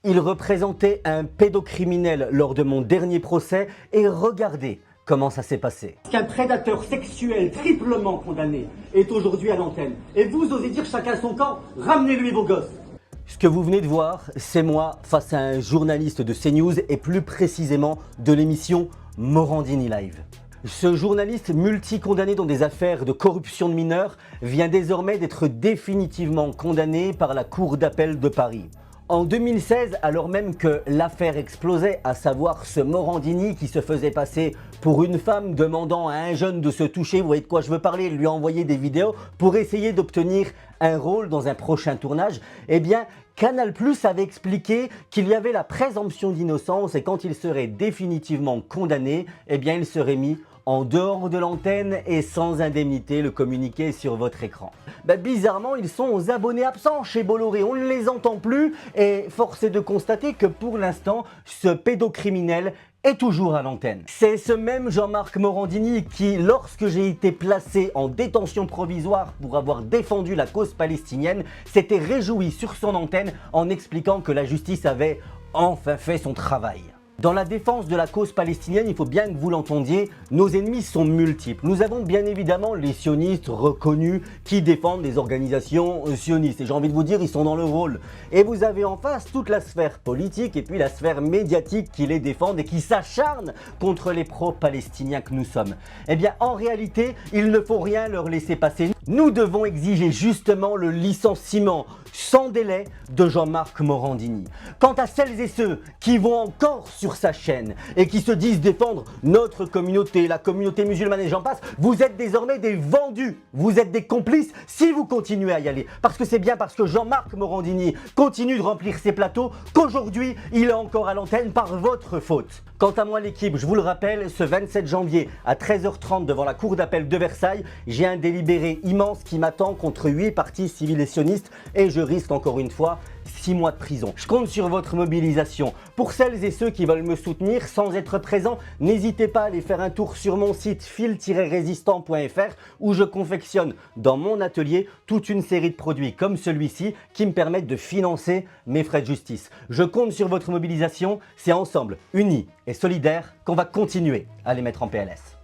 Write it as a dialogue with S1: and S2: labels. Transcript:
S1: Il représentait un pédocriminel lors de mon dernier procès et regardez comment ça s'est passé.
S2: Qu'un prédateur sexuel triplement condamné est aujourd'hui à l'antenne. Et vous osez dire chacun son camp, ramenez-lui vos gosses.
S1: Ce que vous venez de voir, c'est moi face à un journaliste de CNews et plus précisément de l'émission Morandini Live. Ce journaliste multi-condamné dans des affaires de corruption de mineurs vient désormais d'être définitivement condamné par la Cour d'appel de Paris. En 2016, alors même que l'affaire explosait, à savoir ce Morandini qui se faisait passer pour une femme demandant à un jeune de se toucher, vous voyez de quoi je veux parler, lui envoyer des vidéos pour essayer d'obtenir un rôle dans un prochain tournage, eh bien Canal+ avait expliqué qu'il y avait la présomption d'innocence et quand il serait définitivement condamné, eh bien il serait mis en dehors de l'antenne et sans indemnité, le communiqué est sur votre écran. Bizarrement, ils sont aux abonnés absents chez Bolloré, on ne les entend plus et force est de constater que pour l'instant, ce pédocriminel est toujours à l'antenne. C'est ce même Jean-Marc Morandini qui, lorsque j'ai été placé en détention provisoire pour avoir défendu la cause palestinienne, s'était réjoui sur son antenne en expliquant que la justice avait enfin fait son travail. Dans la défense de la cause palestinienne, il faut bien que vous l'entendiez, nos ennemis sont multiples. Nous avons bien évidemment les sionistes reconnus qui défendent les organisations sionistes. Et j'ai envie de vous dire, ils sont dans le rôle. Et vous avez en face toute la sphère politique et puis la sphère médiatique qui les défendent et qui s'acharnent contre les pro-palestiniens que nous sommes. Eh bien, en réalité, il ne faut rien leur laisser passer. Nous devons exiger justement le licenciement sans délai de Jean-Marc Morandini. Quant à celles et ceux qui vont encore sur sa chaîne et qui se disent défendre notre communauté, la communauté musulmane et j'en passe, vous êtes désormais des vendus, vous êtes des complices si vous continuez à y aller. Parce que c'est bien parce que Jean-Marc Morandini continue de remplir ses plateaux qu'aujourd'hui il est encore à l'antenne par votre faute. Quant à moi l'équipe, je vous le rappelle, ce 27 janvier à 13h30 devant la cour d'appel de Versailles, j'ai un délibéré immense qui m'attend contre 8 partis civils et sionistes et je risque encore une fois 6 mois de prison. Je compte sur votre mobilisation. Pour celles et ceux qui veulent me soutenir sans être présents, n'hésitez pas à aller faire un tour sur mon site fil-résistant.fr où je confectionne dans mon atelier toute une série de produits comme celui-ci qui me permettent de financer mes frais de justice. Je compte sur votre mobilisation, c'est ensemble, unis et solidaires qu'on va continuer à les mettre en PLS.